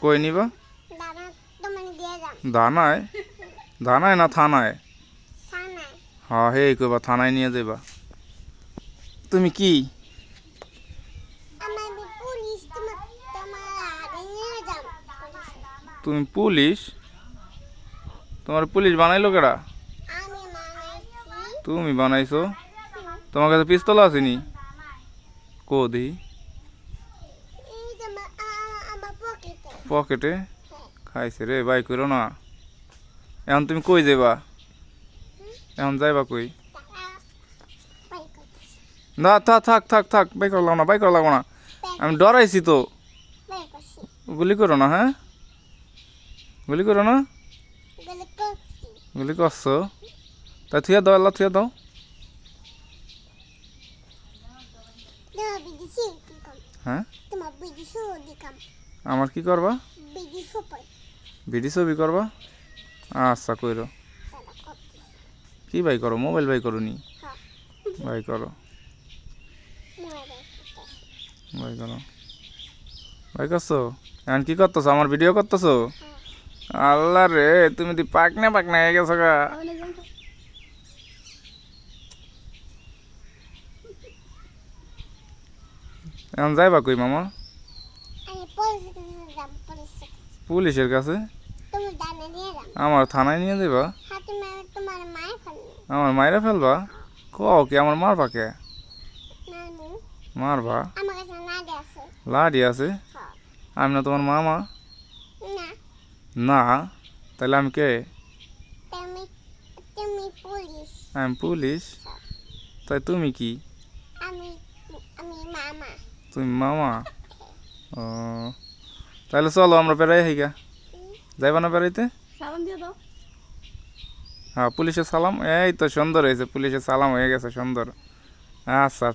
কই নিবা? দানায় দানায় না থানায়? হ্যাঁ হে কইবা থানায় নিয়ে যাবা। তুমি কি তুমি পুলিশ? তোমার পুলিশ বানাইলো কেডা? তুমি বানাইছো? তোমার কাছে পিস্তল আসেনি? কো দি পকেটে খাইছে রে, বাই করো না। এখন তুমি কই যাবা? এখন যাইবা কই? না থাক থাক থাক থাক, বাই করা লাগবো না, বাই করা লাগবো না। আমি ডরাইছি তো। গুলি করো না, হ্যাঁ গুলি করো না। গুলি করছো? তা থুয়া দাও, আল্লাহ থুয়া দাও। হ্যাঁ আমার কি করবা? ভিডিও ছবি করবা? আচ্ছা কইরো। কি বাই করো? মোবাইল বাই করো নি? বাই করো, বাই করো। বাই করছো? এখন কি করতেছো? আমার ভিডিও করতেছো? আল্লাহ রে, তুমি তো পাকনা পাকনা হয়ে গেছো গা। এখন যাইবা কই মামা? পুলিশের কাছে? আমার থানায় নিয়ে যাবা? আমার মাইরা ফেলবা? কও কি আমার মারবা কে? মারবা? লাডি আছে? আমি না তোমার মামা? না তাহলে আমি কে? আমি পুলিশ। তাই তুমি কি? তুমি মামা? ও তাহলে চলো আমরা বেড়াই হাইগা। যাইবা না বেড়াইতে? হ্যাঁ পুলিশের সালাম, এই তো সুন্দর হয়েছে, পুলিশের সালাম হয়ে গেছে সুন্দর। আচ্ছা